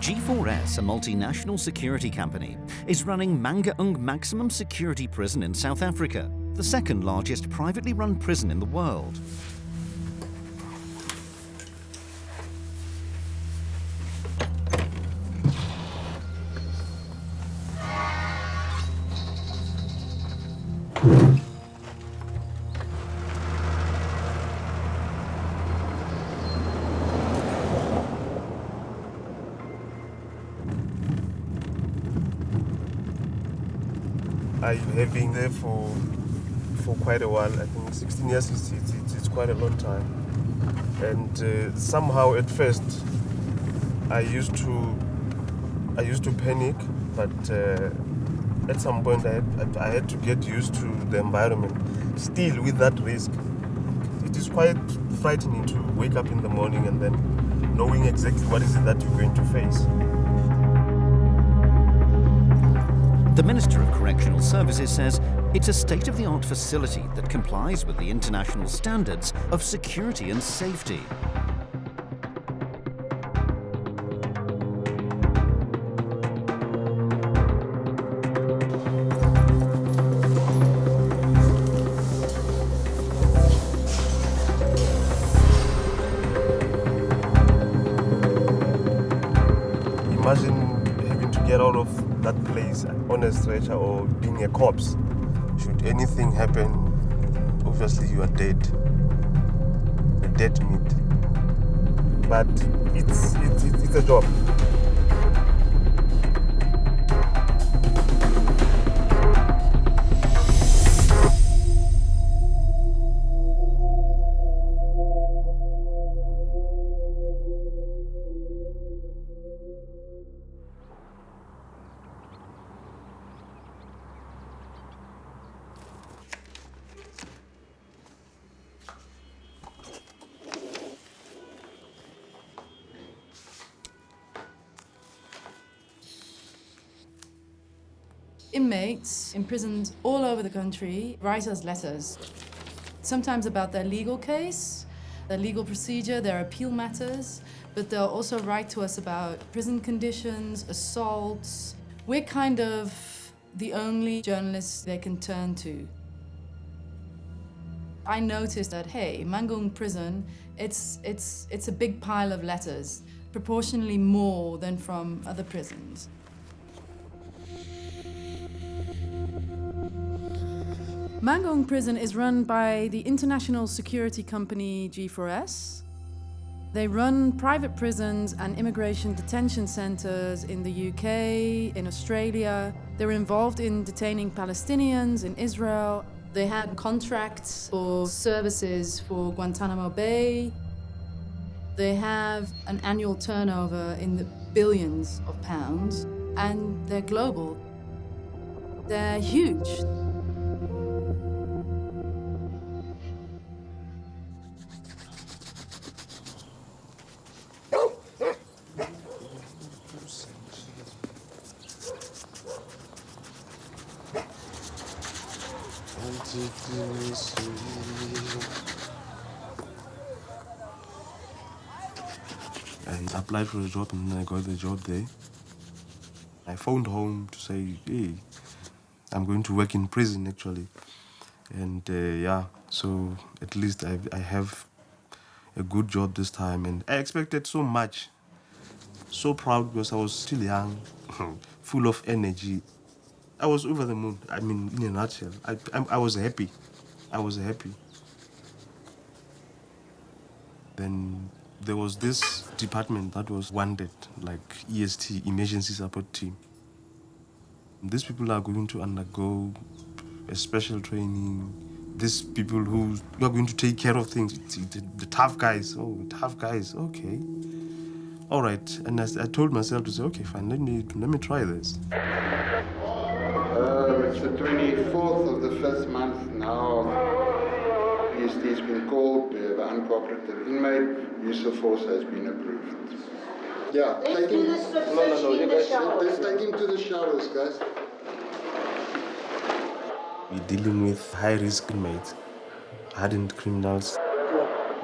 G4S, a multinational security company, is running Mangaung Maximum Security Prison in South Africa, the second largest privately run prison in the world. I have been there for quite a while. I think 16 years it's quite a long time. And somehow at first I used to panic, but at some point I had to get used to the environment. Still with that risk, it is quite frightening to wake up in the morning and then knowing exactly what is it that you're going to face. The Minister of Correctional Services says it's a state-of-the-art facility that complies with the international standards of security and safety. Imagine having to get out of that place on a stretcher or being a corpse. Should anything happen, obviously you are dead. A dead meat. But it's a job. Inmates imprisoned all over the country write us letters, sometimes about their legal case, their legal procedure, their appeal matters, but they'll also write to us about prison conditions, assaults. We're kind of the only journalists they can turn to. I noticed that, hey, Mangaung prison, it's a big pile of letters, proportionally more than from other prisons. Mangaung prison is run by the international security company G4S. They run private prisons and immigration detention centers in the UK, in Australia. They're involved in detaining Palestinians in Israel. They had contracts for services for Guantanamo Bay. They have an annual turnover in the billions of pounds, and they're global. They're huge. I applied for a job and then I got the job there. I phoned home to say, hey, I'm going to work in prison actually. And yeah, so at least I have a good job this time. And I expected so much. So proud because I was still young, full of energy. I was over the moon. I mean, in a nutshell, I was happy. I was happy. Then there was this department that was wanted, like EST, Emergency Support Team. These people are going to undergo a special training. These people who are going to take care of things, the tough guys. Oh, tough guys, okay. All right, and I told myself to say, okay, fine, let me try this. It's the 24th of the 5th month now. EST has been called. We have an uncooperative inmate. Use of force has been approved. Yeah, take him. No, you guys. Let's take him to the showers, guys. We're dealing with high-risk inmates, hardened criminals.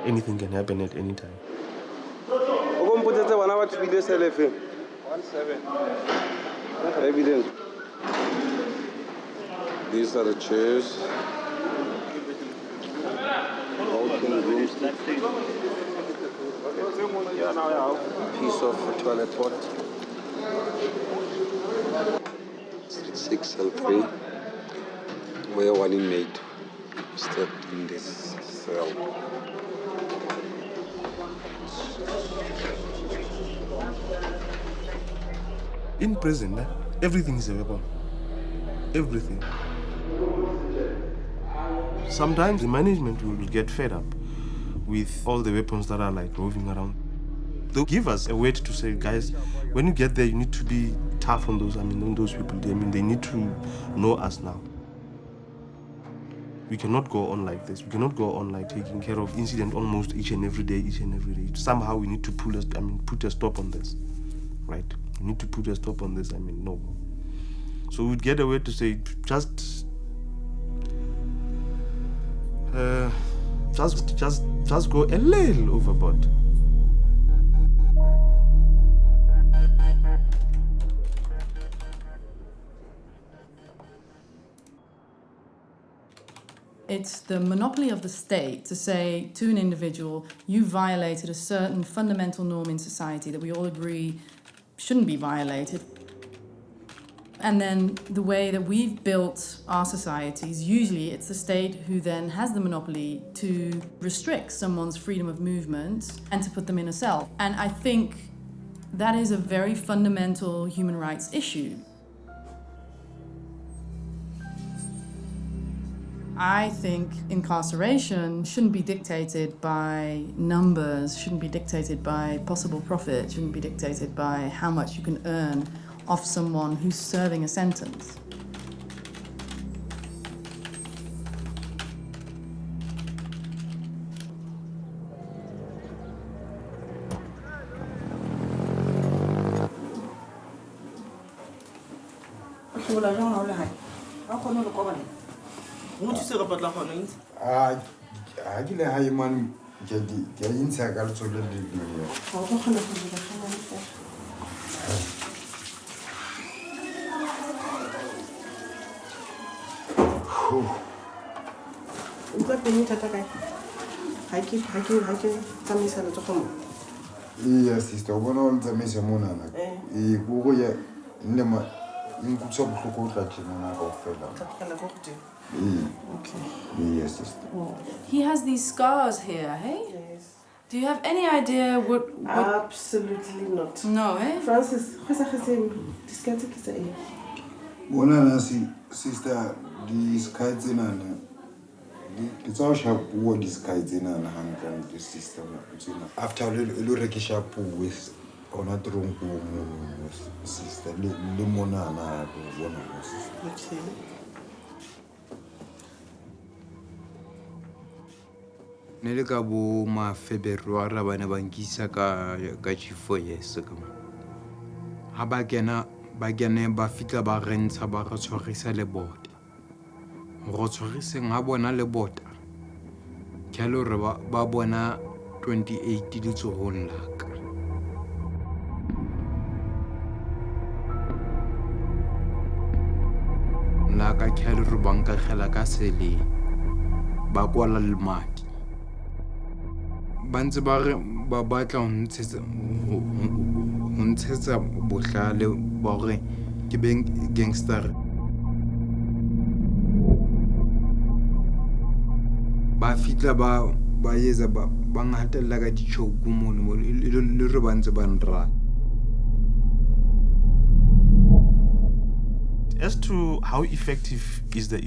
Anything can happen at any time. Evidence. These are the chairs. Voting rooms. Piece of toilet pot. Street 6 cell 3, where one inmate stepped in this cell. In prison, everything is a weapon. Everything. Sometimes the management will get fed up with all the weapons that are like roving around. They'll give us a word to say, guys, when you get there, you need to be tough on those. On those people. They need to know us now. We cannot go on like this. We cannot go on like taking care of incident almost each and every day. Somehow we need to put a stop on this, right? We need to put a stop on this. No. So we'd get a way to say, just go a little overboard. It's the monopoly of the state to say to an individual, you violated a certain fundamental norm in society that we all agree shouldn't be violated. And then the way that we've built our societies, usually it's the state who then has the monopoly to restrict someone's freedom of movement and to put them in a cell. And I think that is a very fundamental human rights issue. I think incarceration shouldn't be dictated by numbers, shouldn't be dictated by possible profit, shouldn't be dictated by how much you can earn off someone who's serving a sentence. Yes, sister, when all the Miss Monana, yes, sister. He has these scars here, hey? Yes. Do you have any idea what... Absolutely not. No, eh? Francis, Monana, sister, these kites in it's all sharp what these kites in and hand and the system. After a little sharp with on a drunk sister, Limonana, one of us. Okay. Nele ka bo ma February bana ba nkisa ka 4 years ka mo. Ha ba kena ba fitla ba rentsha ba re tshwarisa le bota. Go tshwariseng ha bona le bota. Ke lo re ba bona 28 di tsohong laka. Laka ke lo re banka khela ka sele. Ba kwala le mati. Bantse ba re ba batla ho ntshetsa bohlale ba re ke beng gangster. Ba fitla ba yeza ba ngatella ka dichoku mono le re bantse ba nra. As to how effective is the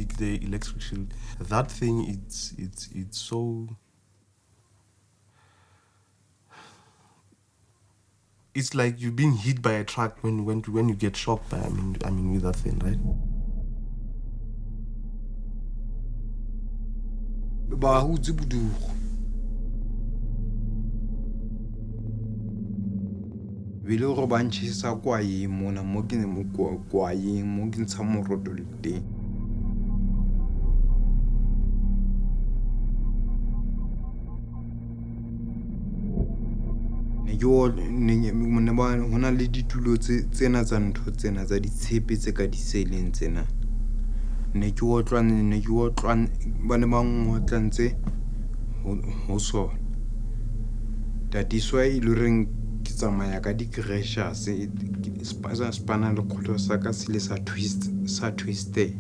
electric shield, that thing it's so. It's like you've been hit by a truck when you get shocked by with that thing, right? Ba hutse budu. Vile go bantshisa kwa ye mona mo ke ne mo kwa ye mo ke ntsha moroto le teng. Ne ho na le ditulo tsena tsa ntho tsena tsa ditshepe tse ka diseleng tsena ne ke otlwa ba ne ba ngotla ntse ho sona that is why e le reng ke tsamaya ka di-crashers spinal cord sa ka se le sa twiste.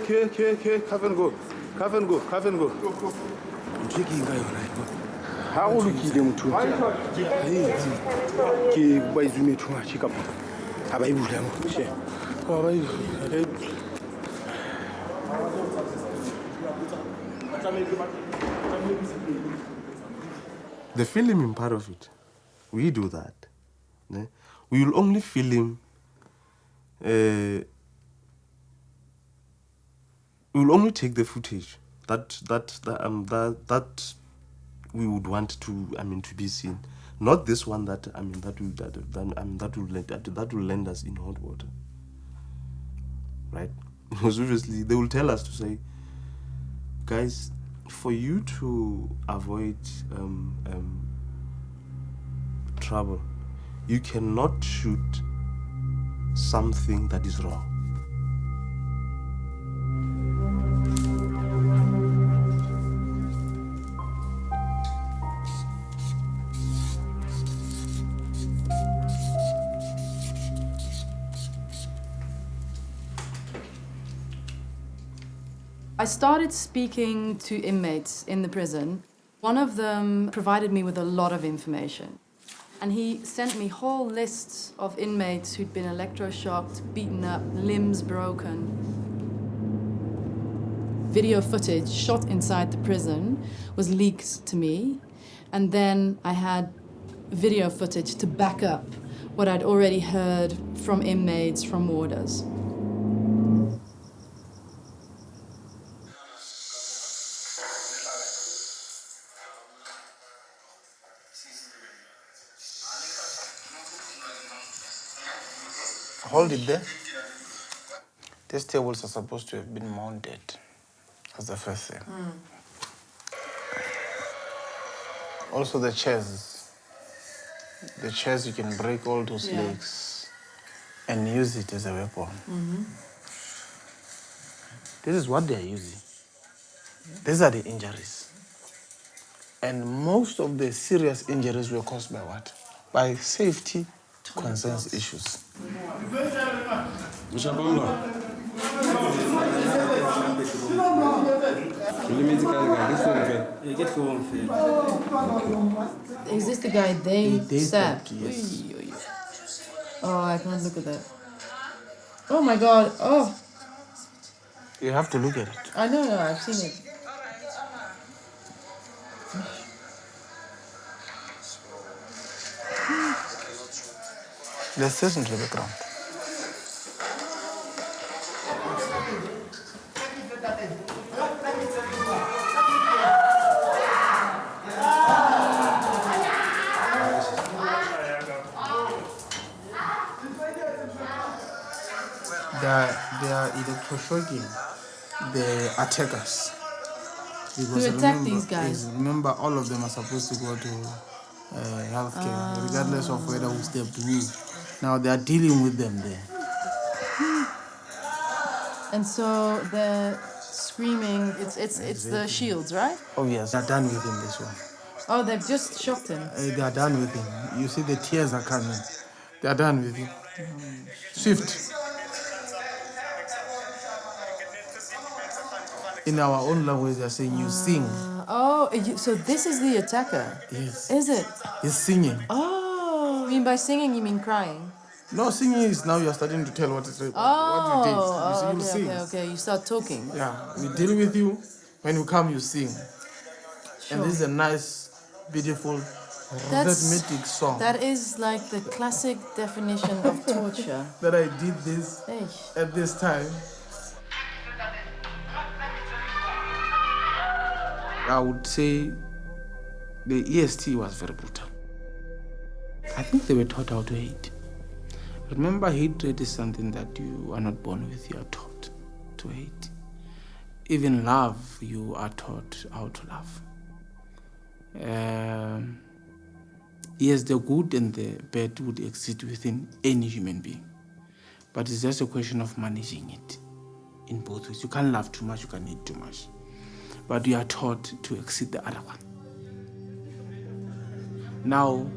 Okay, cover and go. I'm checking how old are you? The filming part of it, we do that. Ne? We will only film. We will only take the footage that we would want to, to be seen. Not this one that will land us in hot water. Right? Because obviously they will tell us to say, guys, for you to avoid trouble, you cannot shoot something that is wrong. I started speaking to inmates in the prison. One of them provided me with a lot of information. And he sent me whole lists of inmates who'd been electroshocked, beaten up, limbs broken. Video footage shot inside the prison was leaked to me. And then I had video footage to back up what I'd already heard from inmates, from warders. Hold it there. These tables are supposed to have been mounted as the first thing. Also the chairs. The chairs, you can break all those legs and use it as a weapon. This is what they are using. These are the injuries. And most of the serious injuries were caused by what? By safety concerns issues. Is this the guy they stabbed? Yes. Oh, I can't look at that. Oh my God, oh. You have to look at it. I know, I've seen it. Let's listen to the background. They are electroshocking the attackers. Who attacked these guys? Remember, all of them are supposed to go to healthcare, regardless of whether who stepped who. Now they are dealing with them there. And so they're screaming, it's the shields, right? Oh yes, they're done with him this one. Oh, they've just shot him. They are done with him. You see the tears are coming. They are done with him. Swift. In our own language, they are saying you sing. So this is the attacker? Yes. Is it? He's singing. Oh, you mean by singing you mean crying? No, singing is now you're starting to tell what you did. Okay. You start talking. Yeah, we deal with you. When you come, you sing. Sure. And this is a nice, beautiful, rhythmic song. That is like the classic definition of torture. That I did this at this time. I would say the EST was very brutal. I think they were taught how to hate. Remember, hatred is something that you are not born with, you are taught to hate. Even love, you are taught how to love. Yes, the good and the bad would exist within any human being. But it's just a question of managing it in both ways. You can't love too much, you can't hate too much. But you are taught to exceed the other one. Now,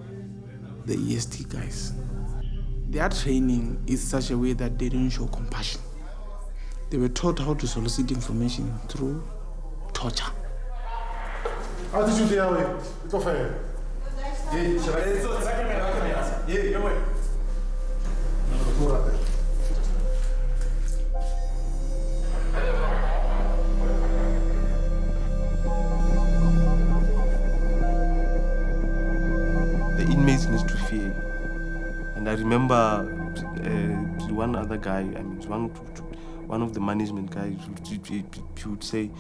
the EST guys, their training is such a way that they don't show compassion. They were taught how to solicit information through torture. The inmates need to fear. And I remember one other guy, one of the management guys, he would say,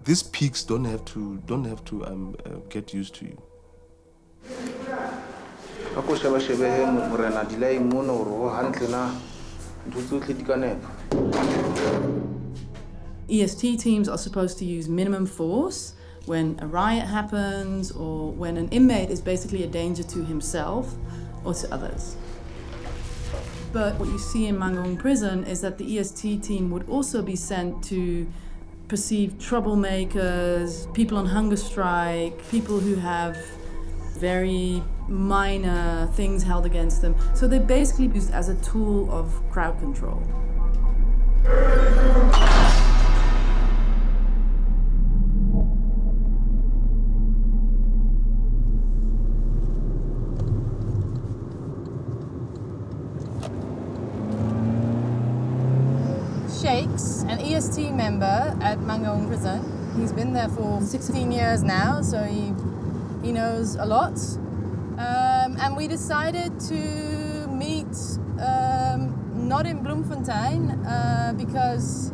these pigs don't have to get used to you. EST teams are supposed to use minimum force when a riot happens or when an inmate is basically a danger to himself or to others. But what you see in Mangaung prison is that the EST team would also be sent to perceived troublemakers, people on hunger strike, people who have very minor things held against them. So they're basically used as a tool of crowd control. An EST member at Mangaung prison. He's been there for 16 years now, so he knows a lot. And we decided to meet not in Bloemfontein because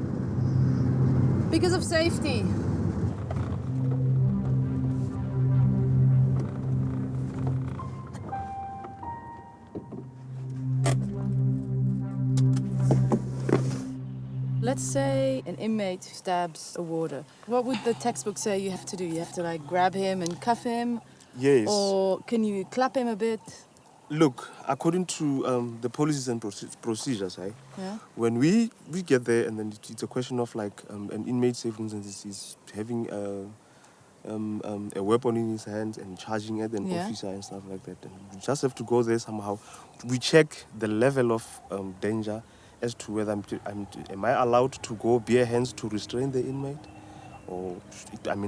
of safety. Let's say an inmate stabs a warder. What would the textbook say you have to do? You have to grab him and cuff him? Yes. Or can you clap him a bit? Look, according to the policies and procedures, Yeah. when we get there and then it's a question of an inmate, say for instance, is having a weapon in his hand and charging at an officer and stuff like that. And we just have to go there somehow. We check the level of danger as to whether am I allowed to go bare hands to restrain the inmate? Or,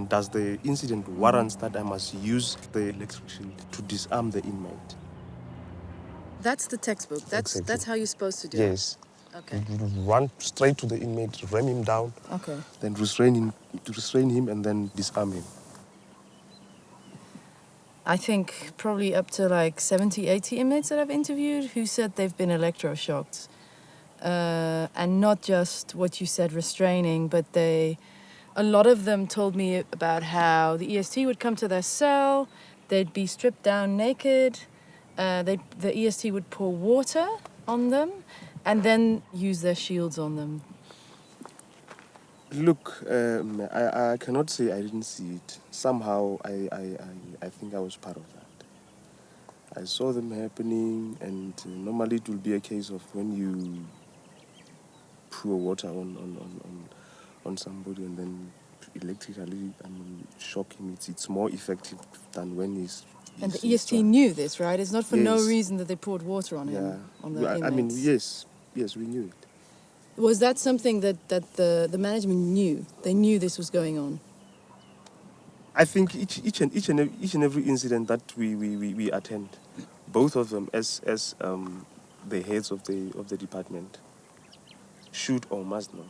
does the incident warrants that I must use the electric shield to disarm the inmate? That's the textbook. That's how you're supposed to do it. Yes. Okay. Run straight to the inmate, ram him down, Okay. then restrain him and then disarm him. I think probably up to 70, 80 inmates that I've interviewed who said they've been electroshocked. And not just what you said, restraining, but a lot of them told me about how the EST would come to their cell, they'd be stripped down naked, the EST would pour water on them, and then use their shields on them. Look, I cannot say I didn't see it. Somehow, I think I was part of that. I saw them happening, and normally it will be a case of when you pour water on somebody and then electrically shock him. It's more effective than when he's and the EST knew this, right? It's not for no Yes. reason that they poured water on him, on the inmates. Yes, we knew it. Was that something that the management knew? They knew this was going on? I think each and every incident that we attend, both of them as the heads of the department, should or must know.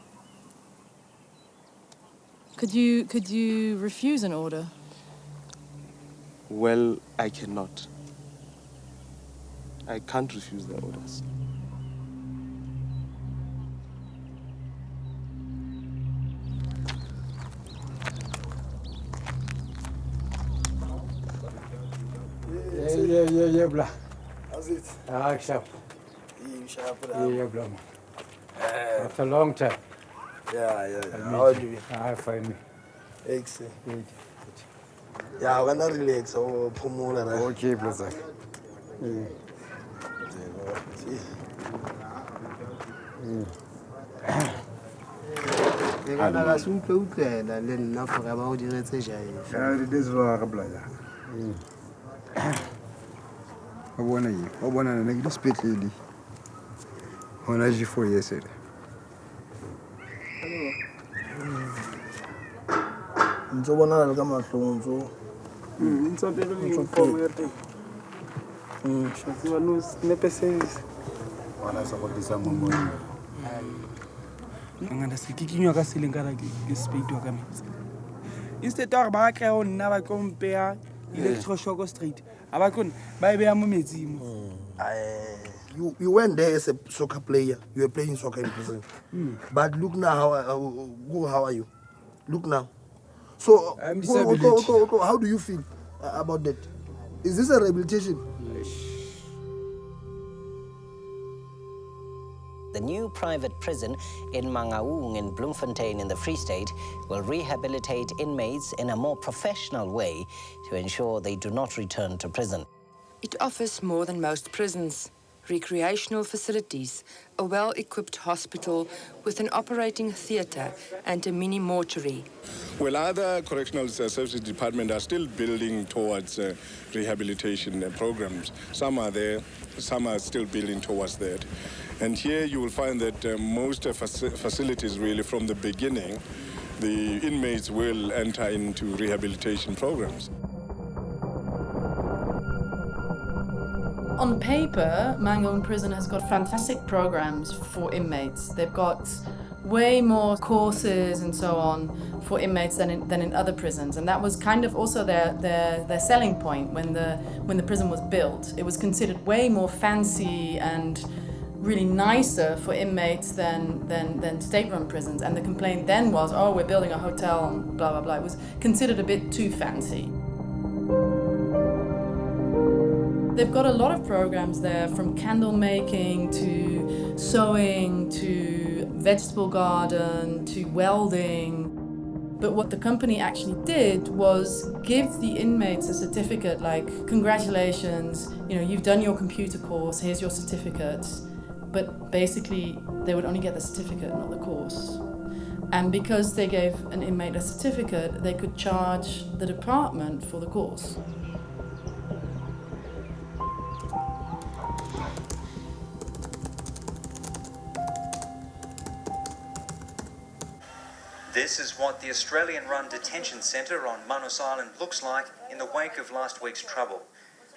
Could you refuse an order? Well, I cannot. I can't refuse the orders. Yeah, blah. How's it? Sharp. You sharp, Yeah, blah. After a long time. Yeah. How are you? I find me. Excellent. Yeah, I'm gonna relax. Oh, Pumula. Okay, brother. Ke kana ka se utlwe utlwela le nna gore ba o diretse jaefe. It is wrong, brother. I want to make this bit lady. On a G4 yesterday. Ntse bona le ka mahlong ntso. Ntse pele o inform ya teng. Shati wa no snepe sense. Wala sa go disa mo. Ngana se ke kinywa ka seleng ka ke speed wa ka metsi. Instead of ba ka o nna ba compare electroshock straight. Aba kon ba e be mo metsing. You went there as a soccer player. You were playing soccer in prison. But look now, how are you? Look now. So, how do you feel about that? Is this a rehabilitation? The new private prison in Mangaung in Bloemfontein in the Free State will rehabilitate inmates in a more professional way to ensure they do not return to prison. It offers more than most prisons. Recreational facilities, a well-equipped hospital with an operating theatre and a mini mortuary. Well, other correctional services departments are still building towards rehabilitation programs. Some are there, some are still building towards that. And here you will find that most facilities really from the beginning, the inmates will enter into rehabilitation programs. On paper, Mangaung Prison has got fantastic programs for inmates. They've got way more courses and so on for inmates than in other prisons, and that was kind of also their selling point when the prison was built. It was considered way more fancy and really nicer for inmates than state-run prisons, and the complaint then was, oh, we're building a hotel and blah blah blah. It was considered a bit too fancy. They've got a lot of programs there, from candle making to sewing to vegetable garden to welding. But what the company actually did was give the inmates a certificate like, congratulations, you've done your computer course, here's your certificate. But basically, they would only get the certificate, not the course. And because they gave an inmate a certificate, they could charge the department for the course. This is what the Australian-run detention centre on Manus Island looks like in the wake of last week's trouble.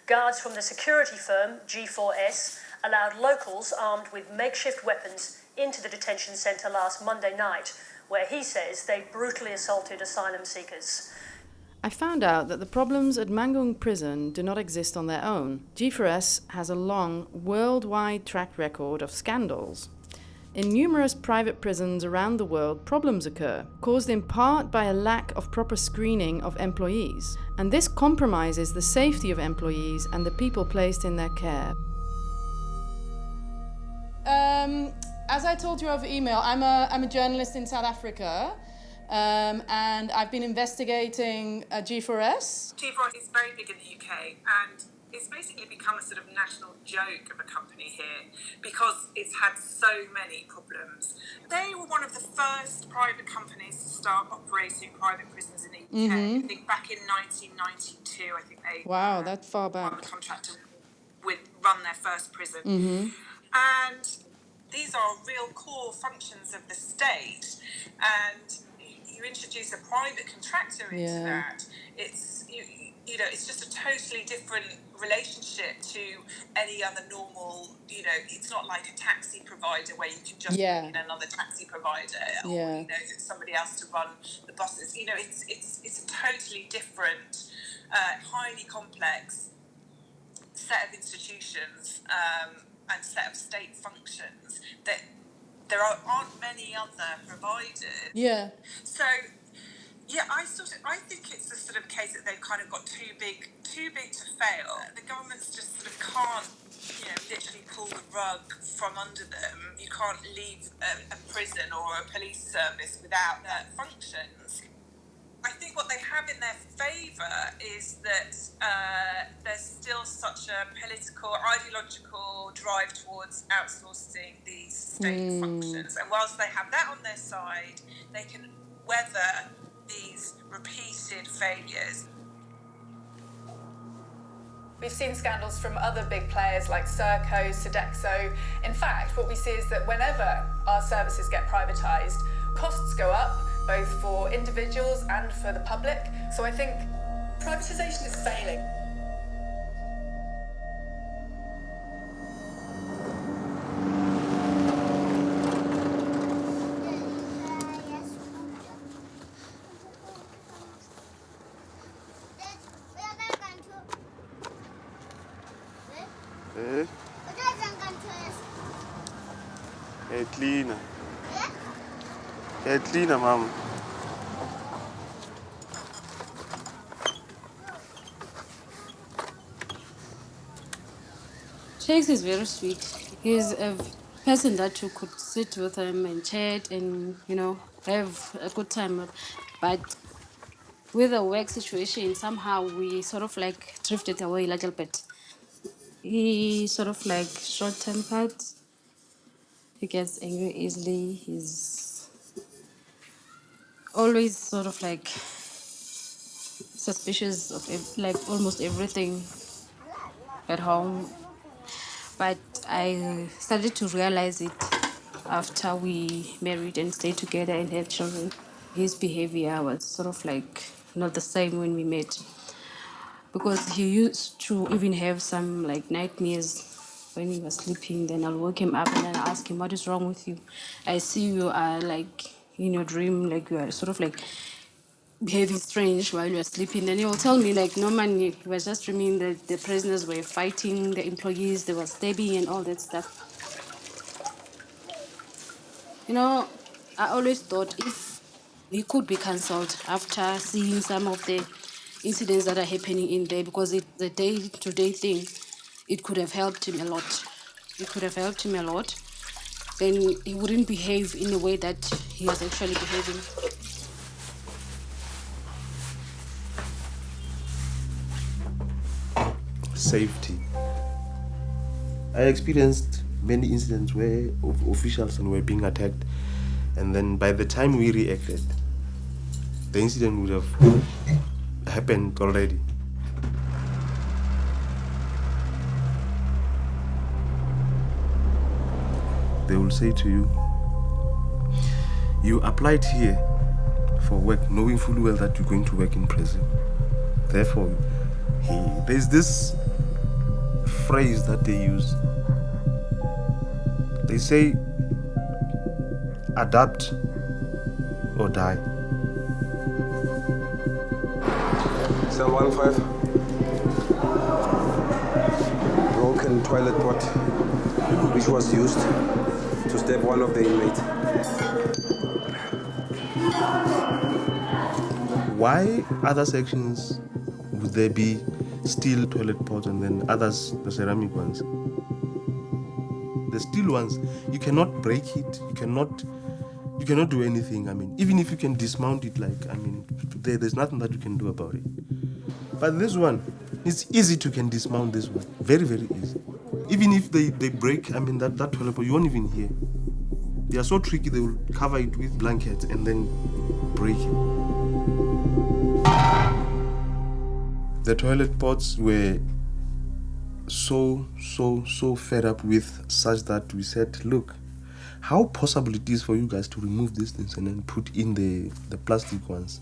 Guards from the security firm G4S allowed locals armed with makeshift weapons into the detention centre last Monday night, where he says they brutally assaulted asylum seekers. I found out that the problems at Mangaung prison do not exist on their own. G4S has a long, worldwide track record of scandals. In numerous private prisons around the world, problems occur, caused in part by a lack of proper screening of employees. And this compromises the safety of employees and the people placed in their care. As I told you over email, I'm a journalist in South Africa, and I've been investigating G4S. G4S is very big in the UK, and it's basically become a sort of national joke of a company here because it's had so many problems. They were one of the first private companies to start operating private prisons in the UK. I think back in 1992, I think they wow, that's far back. Won a contract to run their first prison. And these are real core functions of the state, and you introduce a private contractor into that. It's it's just a totally different relationship to any other normal. It's not like a taxi provider where you can just bring in another taxi provider or somebody else to run the buses. It's a totally different, highly complex set of institutions and set of state functions that there aren't many other providers. Yeah. So Yeah, I think it's the sort of case that they've kind of got too big to fail. The governments just sort of can't, literally pull the rug from under them. You can't leave a prison or a police service without that functions. I think what they have in their favour is that there's still such a political, ideological drive towards outsourcing these state functions. And whilst they have that on their side, they can weather these repeated failures. We've seen scandals from other big players like Serco, Sodexo. In fact, what we see is that whenever our services get privatised, costs go up, both for individuals and for the public. So I think privatisation is failing. Cleaner, mom. Shakes is very sweet. He's a person that you could sit with him and chat and, have a good time. But with the work situation, somehow we sort of like drifted away a little bit. He sort of like short-tempered. He gets angry easily. He's always sort of like suspicious of like almost everything at home. But I started to realize it after we married and stayed together and had children. His behavior was sort of like not the same when we met, because he used to even have some like nightmares when he was sleeping. Then I'll wake him up and then I'll ask him, what is wrong with you? I see you are like in your dream, like you are sort of like behaving strange while you are sleeping. Then he will tell me like, no man, he was just dreaming that the prisoners were fighting the employees, they were stabbing and all that stuff. I always thought if he could be cancelled after seeing some of the incidents that are happening in there, because the day-to-day thing, it could have helped him a lot. It could have helped him a lot. Then he wouldn't behave in the way that he was actually behaving. Safety. I experienced many incidents where officials were being attacked, and then by the time we reacted, the incident would have happened already. They will say to you, you applied here for work knowing fully well that you're going to work in prison. Therefore, there's this phrase that they use. They say, adapt or die. Cell 15. Broken toilet pot, which was used to stab one of the inmates. Why other sections would there be steel toilet pots and then others the ceramic ones? The steel ones, you cannot break it, you cannot do anything. I mean, even if you can dismount it, there's nothing that you can do about it. But this one, it's easy to can dismount this one. Very, very easy. Even if they break, that toilet pot, you won't even hear. They are so tricky, they will cover it with blankets and then break it. The toilet pots were so fed up with such that we said, look, how possible it is for you guys to remove these things and then put in the plastic ones.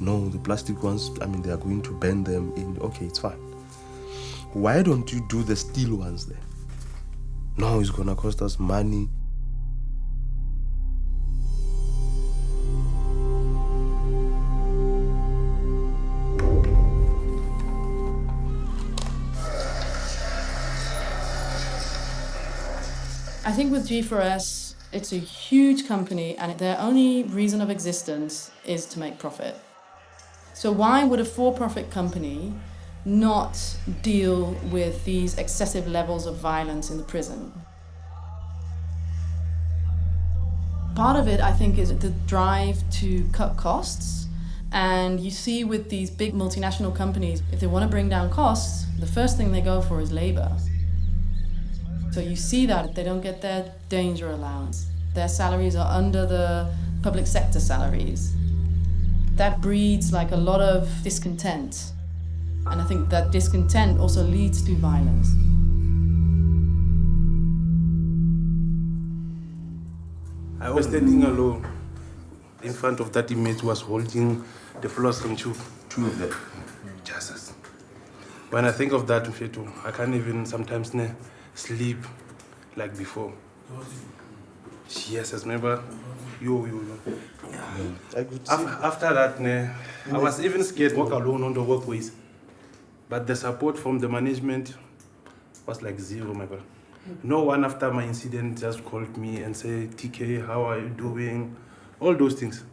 No, the plastic ones, they are going to burn them in. Okay, it's fine. Why don't you do the steel ones then? No, it's gonna cost us money. I think with G4S, It's a huge company, and their only reason of existence is to make profit. So why would a for-profit company not deal with these excessive levels of violence in the prison? Part of it, I think, is the drive to cut costs. And you see with these big multinational companies, if they want to bring down costs, the first thing they go for is labor. So you see that they don't get their danger allowance. Their salaries are under the public sector salaries. That breeds like a lot of discontent. And I think that discontent also leads to violence. I was standing alone in front of that image, was holding the fluorescent tube. Two of them. Jesus. When I think of that, I can't even sometimes sleep like before. Yes, I remember. Yo. I could see. After that, I was even scared to walk alone on the walkways. But the support from the management was like zero, my brother. No one after my incident just called me and said, TK, how are you doing? All those things.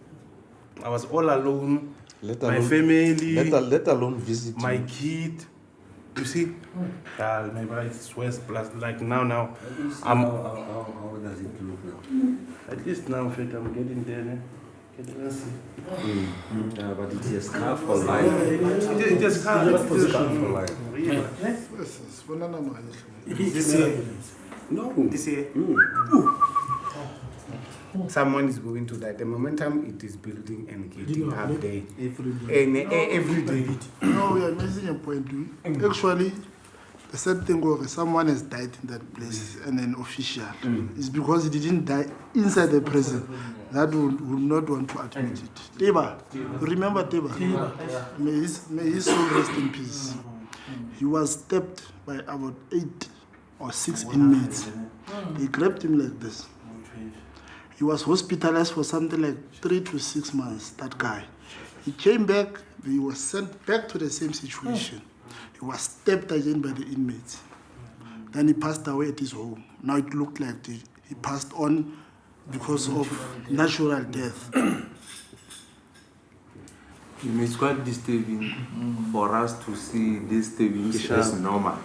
I was all alone. My family. Let alone visit my kid. You see? My brother is West plus like now. How does it look now? At least now, I'm getting there. But it is a scar for life. It is a scar for life. This year. No. This year. Someone is going to die. The momentum it is building and getting up there. Every day. No, we are missing a point. Actually, the sad thing was someone has died in that place and an official. It's because he didn't die inside the prison. That would not want to admit it. Teba, remember Teba? May his soul rest in peace. He was stabbed by about 8 or 6 inmates. They grabbed him like this. He was hospitalized for something like 3 to 6 months, that guy. He came back, he was sent back to the same situation. He was stabbed again by the inmates. Then he passed away at his home. Now it looked like he passed on because of natural death. It's quite disturbing for us to see these things as normal.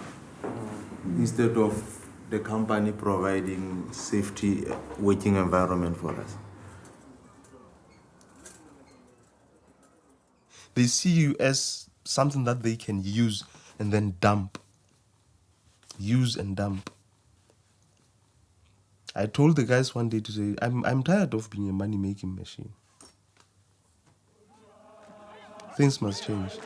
Instead of the company providing safety working environment for us. They see you as something that they can use and then dump. Use and dump. I told the guys one day to say, I'm tired of being a money-making machine. Things must change.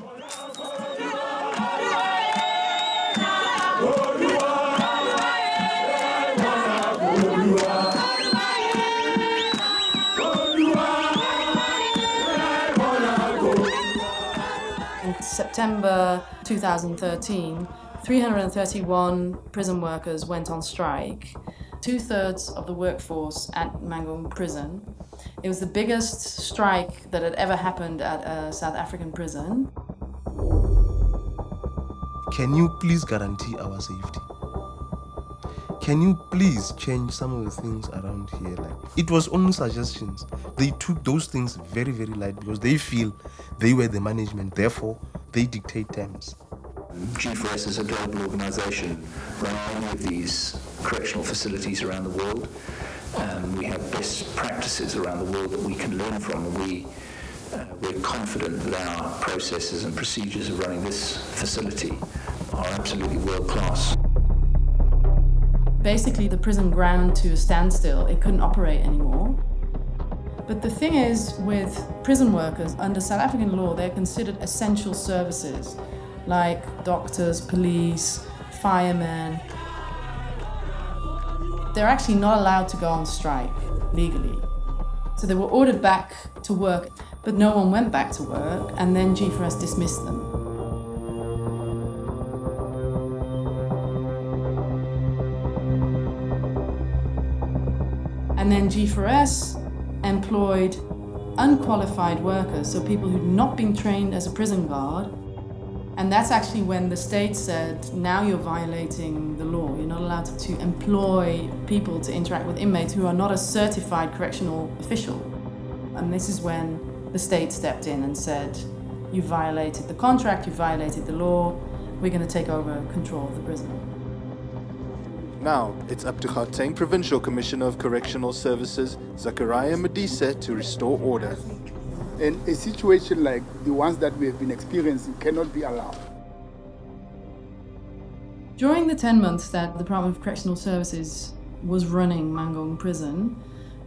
In September 2013, 331 prison workers went on strike. 2/3 of the workforce at Mangaung prison. It was the biggest strike that had ever happened at a South African prison. Can you please guarantee our safety? Can you please change some of the things around here? Like, it was only suggestions. They took those things very, very light because they feel they were the management, therefore they dictate terms. G4S is a global organisation running many of these correctional facilities around the world. We have best practices around the world that we can learn from. We're confident that our processes and procedures of running this facility are absolutely world class. Basically, the prison ground to a standstill. It couldn't operate anymore. But the thing is, with prison workers, under South African law, they're considered essential services, like doctors, police, firemen. They're actually not allowed to go on strike legally. So they were ordered back to work, but no one went back to work, and then G4S dismissed them. And then G4S employed unqualified workers, so people who'd not been trained as a prison guard, And that's actually when the state said, now you're violating the law. You're not allowed to employ people to interact with inmates who are not a certified correctional official. And this is when the state stepped in and said, you violated the contract, you violated the law, we're going to take over control of the prison. Now, it's up to Gauteng Provincial Commissioner of Correctional Services, Zachariah Medise, to restore order. And a situation like the ones that we have been experiencing cannot be allowed. During the 10 months that the Department of Correctional Services was running Mangaung Prison,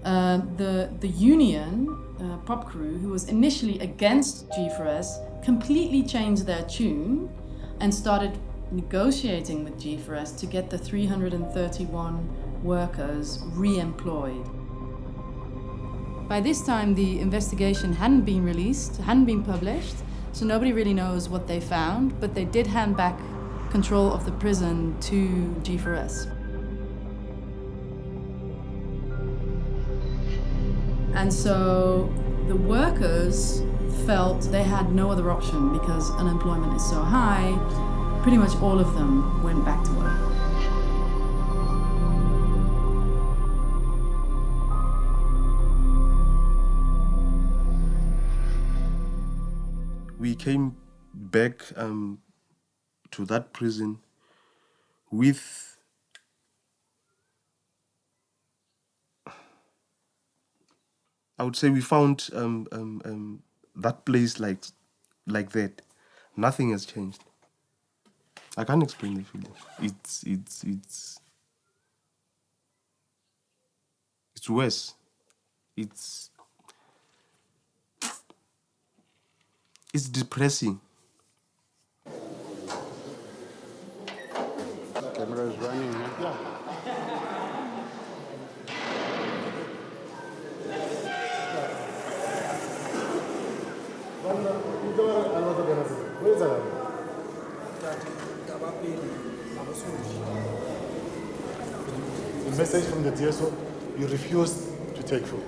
the union, Pop Crew, who was initially against G4S, completely changed their tune and started negotiating with G4S to get the 331 workers re-employed. By this time, the investigation hadn't been released, hadn't been published, so nobody really knows what they found, but they did hand back control of the prison to G4S. And so the workers felt they had no other option because unemployment is so high. Pretty much all of them went back to work. We came back to that prison with I would say we found that place like that. Nothing has changed. I can't explain the feeling. It's worse. It's depressing. Camera is running, yeah? The message from the DSO, you refuse to take food.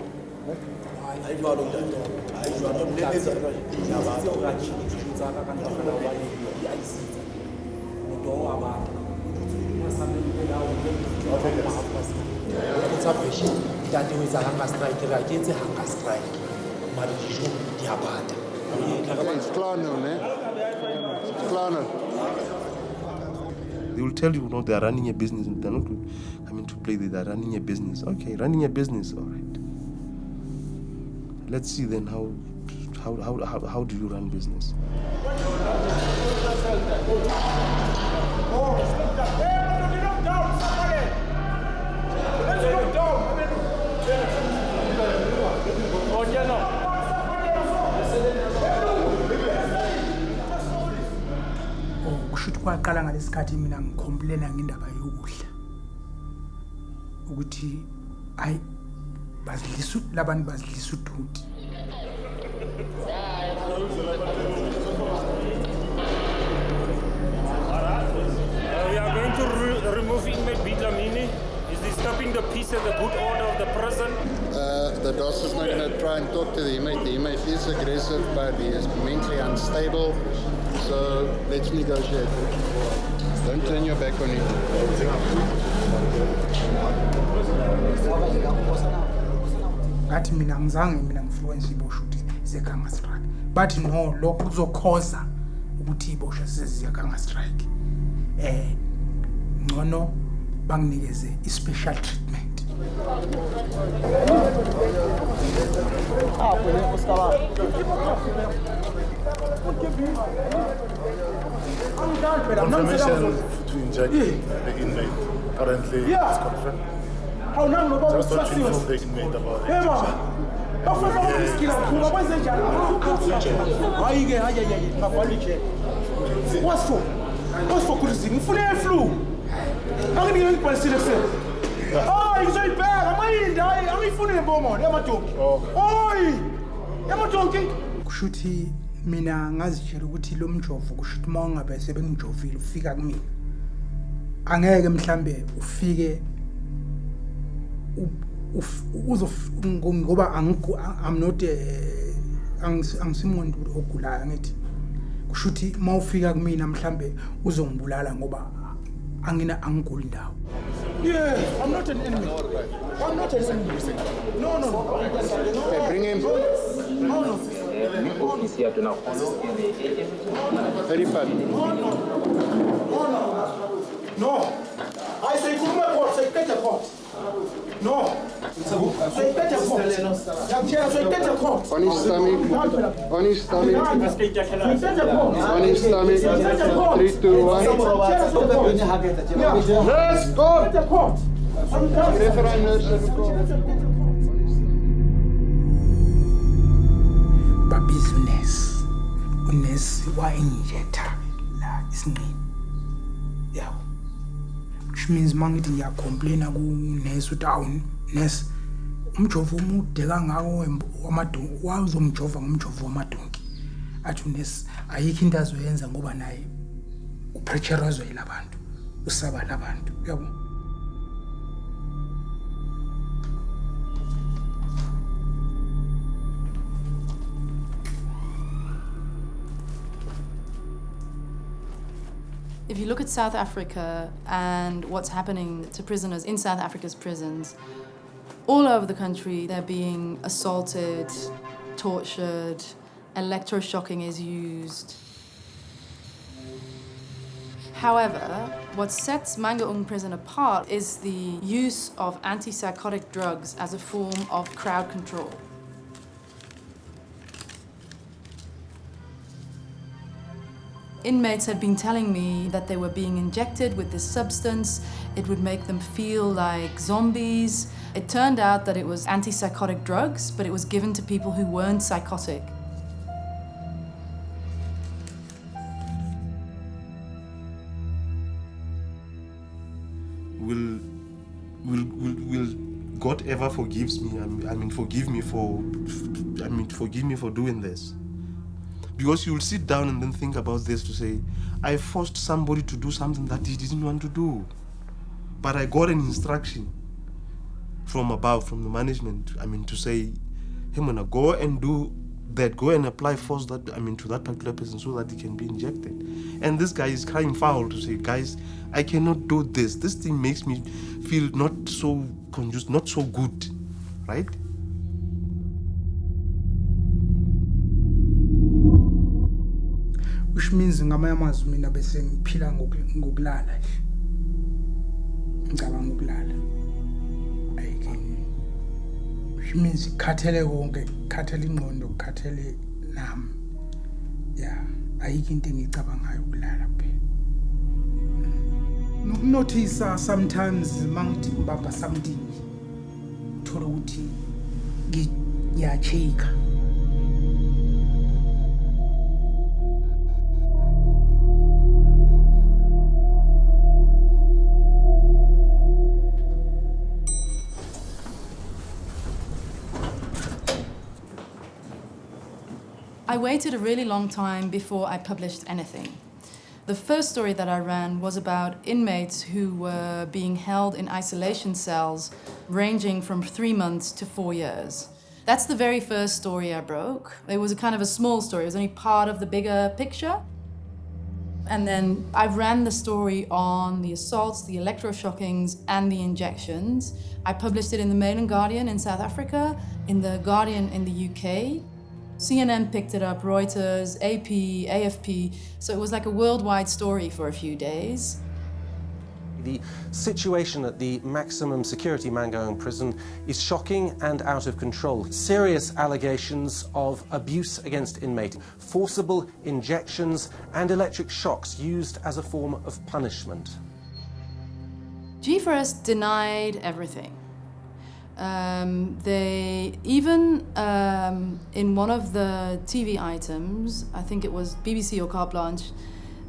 They will tell you, no, they are running a business. They're not coming to play. They are running a business. Okay, running a business, all right. Let's see then how do you run business? Kushuthi kwaqala ngalesikhathi mina ngicomplaina ngendaba yokudla ukuthi ayi bazidlisa labantu bazidlisa uduti. We are going to remove inmate Bidlamini. Is this stopping the peace and the good order of the prison? The boss is not going to try and talk to the inmate. The inmate is aggressive, but he is mentally unstable. So let's negotiate. Don't turn your back on him. Ngathi mina ngifluence ibosha ukuthi ziyakanga strike. But no, lokho kuzokhoza ukuthi ibosha seziyakanga strike. Ngcono banginikeze i-special treatment. Confirmation to inject the inmate. Currently, it's confirmed. Just not to inform the inmate about the injection. What's for cruising? Full air flu. I'm going to get a oh, it's so bad. I'm in full bomb. Kushuthi mina ngazitshela ukuthi lo mjovo kushuthi mawungabe sebengijovile ufika kumina angeke mhlambe ufike ngoba I'm not angisimuntu ogulayo ngithi kushuthi mawufika kumina mhlambe uzongibulala ngoba angiguli ndawo. Yeah, I'm not an enemy. I'm not an enemy. No. Okay, bring him. No. No. I say come my court, say get a court. No. Say get a court. Say get a court. On his stomach. On his stomach. On his stomach. 3, 2, 1. Let's go. Get a court. Business. Uness wa injector la isingini. Yeah. Which means mangithi ngiyacomplaina ku nurse utown nurse umjovo omude kangako wamadonki wazomjova ngomjovo wamadonki athi nurse ayikho into azoyenza ngoba naye upressurizwe yilabantu usaba labantu yabo. If you look at South Africa and what's happening to prisoners in South Africa's prisons, all over the country they're being assaulted, tortured, electroshocking is used. However, what sets Mangaung prison apart is the use of antipsychotic drugs as a form of crowd control. Inmates had been telling me that they were being injected with this substance. It would make them feel like zombies. It turned out that it was antipsychotic drugs, but it was given to people who weren't psychotic. Will God ever forgives me? Forgive me for doing this. Because you'll sit down and then think about this to say, I forced somebody to do something that he didn't want to do. But I got an instruction from above, from the management, to say, hey, man, go and do that, go and apply force that, to that particular person so that he can be injected. And this guy is crying foul to say, guys, I cannot do this. This thing makes me feel not so conducive, not so good, right? Which means ngamanye amazwi mina bese ngiphila ngokulala. Ngicabanga ukulala. Which means ikhathele konke, ikhathele ingqondo, ikhathele nami. Yeah, ayikho into engicabangayo ukulala kuphela. Nokunotice sometimes mangithi ngibamba something. Thola ukuthi ngiyacheka. I waited a really long time before I published anything. The first story that I ran was about inmates who were being held in isolation cells ranging from 3 months to 4 years. That's the very first story I broke. It was a kind of a small story. It was only part of the bigger picture. And then I ran the story on the assaults, the electroshockings, and the injections. I published it in the Mail and Guardian in South Africa, in the Guardian in the UK. CNN picked it up, Reuters, AP, AFP, so it was like a worldwide story for a few days. The situation at the maximum security Mangaung prison is shocking and out of control. Serious allegations of abuse against inmates, forcible injections and electric shocks used as a form of punishment. G4S denied everything. They even, in one of the TV items, I think it was BBC or Carte Blanche,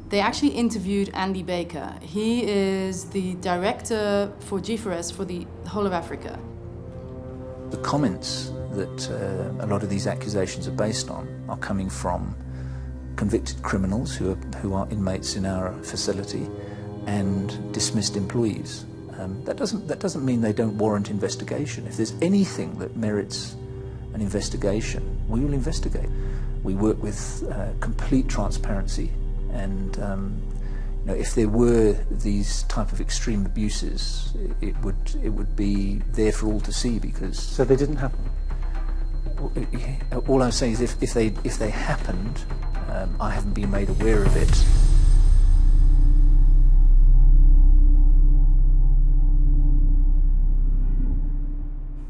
they actually interviewed Andy Baker. He is the director for G4S for the whole of Africa. The comments that a lot of these accusations are based on are coming from convicted criminals who are inmates in our facility and dismissed employees. That doesn't mean they don't warrant investigation. If there's anything that merits an investigation, we will investigate. We work with complete transparency, and if there were these type of extreme abuses, it would be there for all to see. Because so they didn't happen. All I'm saying is, if they happened, I haven't been made aware of it.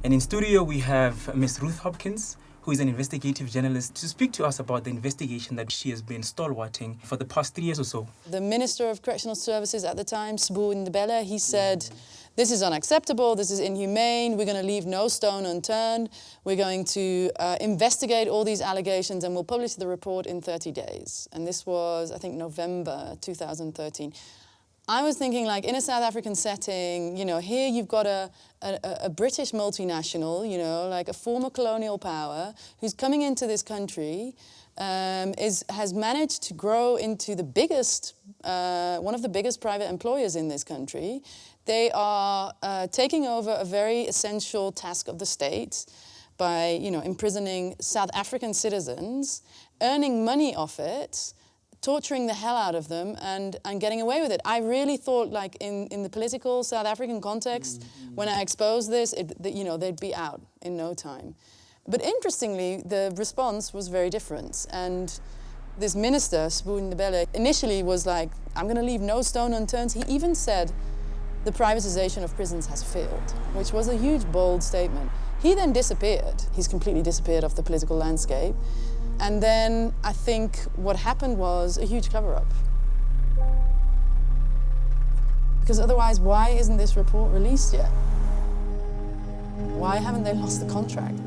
And in studio we have Ms. Ruth Hopkins, who is an investigative journalist, to speak to us about the investigation that she has been stalwarting for the past 3 years or so. The Minister of Correctional Services at the time, Sbu Ndebele, he said, this is unacceptable, this is inhumane, we're going to leave no stone unturned, we're going to investigate all these allegations and we'll publish the report in 30 days. And this was, I think, November 2013. I was thinking, like, in a South African setting, here you've got a British multinational, like a former colonial power who's coming into this country, has managed to grow into the biggest, one of the biggest private employers in this country. They are taking over a very essential task of the state by, imprisoning South African citizens, earning money off it, torturing the hell out of them and getting away with it. I really thought, like, in the political South African context, when I exposed this, they'd be out in no time. But interestingly, the response was very different. And this minister, Sbu Ndebele, initially was like, I'm going to leave no stone unturned. He even said, the privatization of prisons has failed, which was a huge, bold statement. He then disappeared. He's completely disappeared off the political landscape. And then I think what happened was a huge cover-up. Because otherwise, why isn't this report released yet? Why haven't they lost the contract?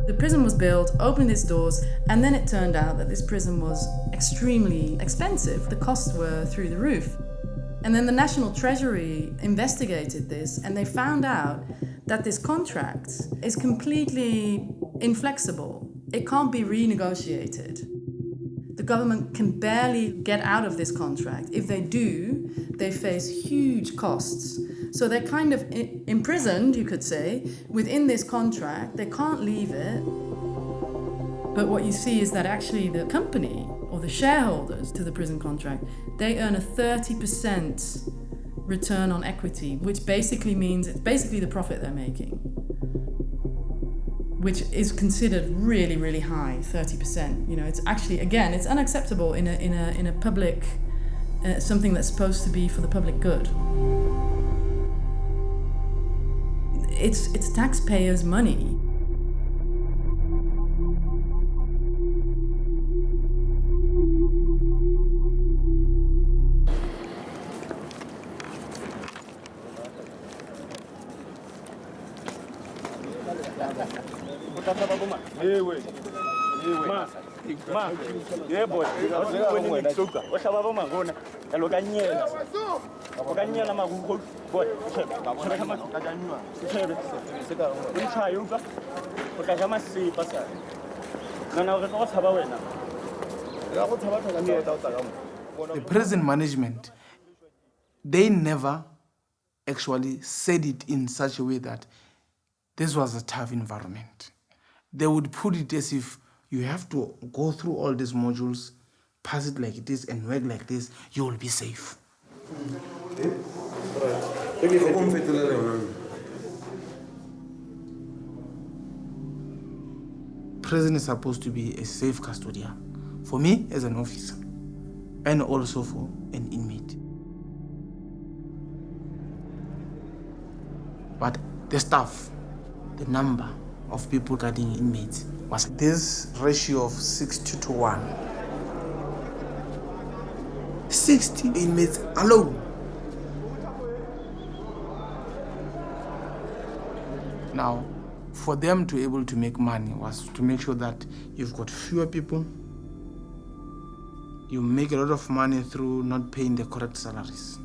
The prison was built, opened its doors, and then it turned out that this prison was extremely expensive. The costs were through the roof. And then the National Treasury investigated this, and they found out that this contract is completely inflexible. It can't be renegotiated. The government can barely get out of this contract. If they do, they face huge costs. So they're kind of imprisoned, you could say, within this contract. They can't leave it. But what you see is that actually the company, or the shareholders to the prison contract, they earn a 30% return on equity, which basically means it's basically the profit they're making, which is considered really, really high, 30%. It's actually, again, it's unacceptable in a public, something that's supposed to be for the public good. It's taxpayers' money. The prison management, they never actually said it in such a way that this was a tough environment. They would put it as if you have to go through all these modules, pass it like this and work like this, you will be safe. Prison is supposed to be a safe custodian for me as an officer and also for an inmate. But the staff, the number of people guarding inmates was this ratio of 60-1. 60 inmates alone. Now, for them to be able to make money was to make sure that you've got fewer people, you make a lot of money through not paying the correct salaries.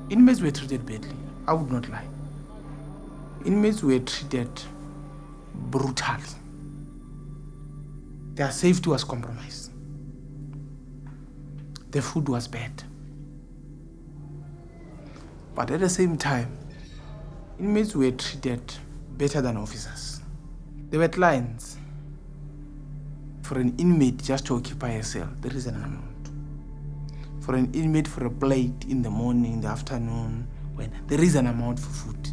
Inmates were treated badly, I would not lie. Inmates were treated brutally. Their safety was compromised. The food was bad. But at the same time, inmates were treated better than officers. There were clients. For an inmate just to occupy a cell, there is an amount. For an inmate for a plate in the morning, in the afternoon, when there is an amount for food.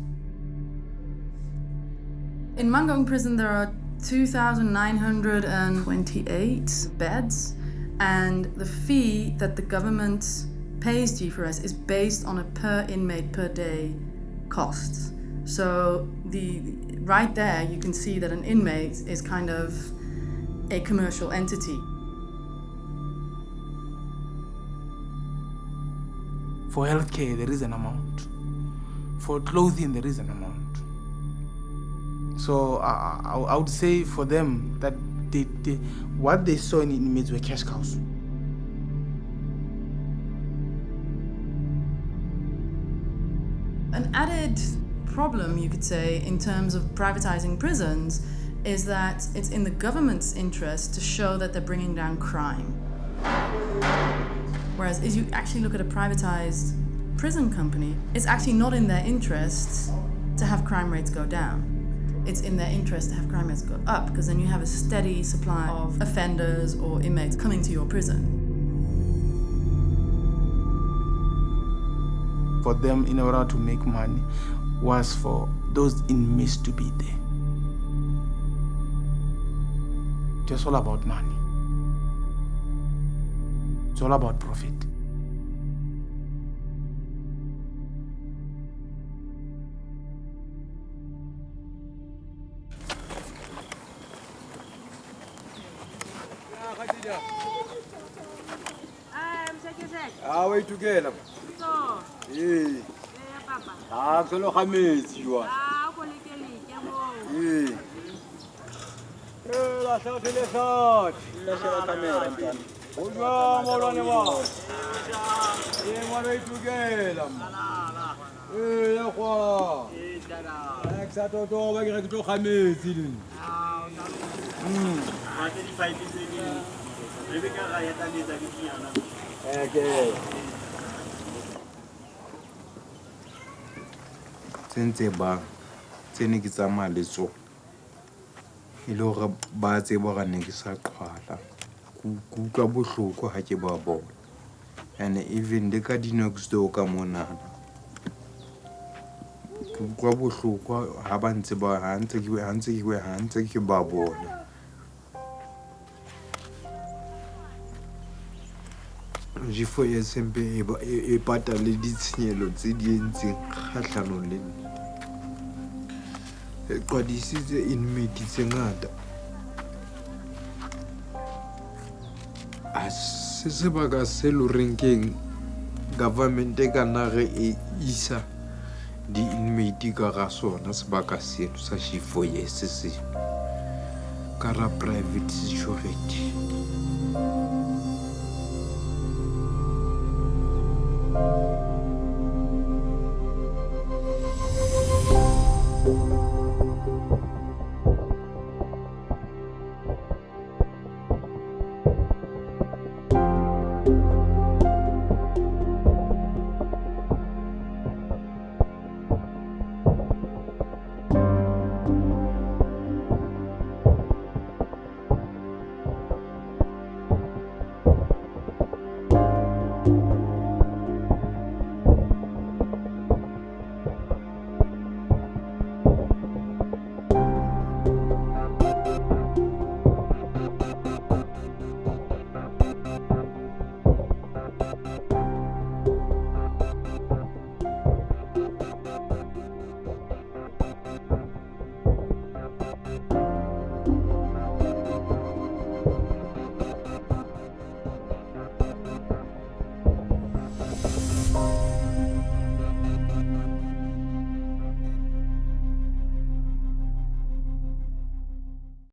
In Mangaung prison, there are 2,928 beds, and the fee that the government pays G4S is based on a per inmate per day cost. So right there you can see that an inmate is kind of a commercial entity. For healthcare, there is an amount. For clothing, there is an amount. So I would say for them that what they saw in inmates were cash cows. An added problem, you could say, in terms of privatizing prisons is that it's in the government's interest to show that they're bringing down crime. Whereas if you actually look at a privatized prison company, it's actually not in their interest to have crime rates go down. It's in their interest to have crime rates go up, because then you have a steady supply of offenders or inmates coming to your prison. For them, in order to make money, was for those inmates to be there. It was all about money. It's all about profit. Wait together. Yeah. Solo Hamis, you are. Yeah. La sorte le sorte. Lascia la camera, Antonio. Buongiorno, buongiorno. Wait together. La qua. Exacto, to va que tu Hamis. Okay. Tsentse ba tsene ke tsamaya le tso e le hore ba tseba ga ne ke sa qhwala ku utlwa bohloko ha ke ba bona and even le ka di-next door ka monana ku utlwa bohloko ha ba ntse ba hantse ke ba bona. G4S e patale ditshenyehelo tse di entseng kgahlanong le nna. E qwadisitse inmate tse ngata. A se sebaka se lorenkeng government e kana re e isa di-inmate ka ga sona sebaka seno sa G4S se ka ra private security.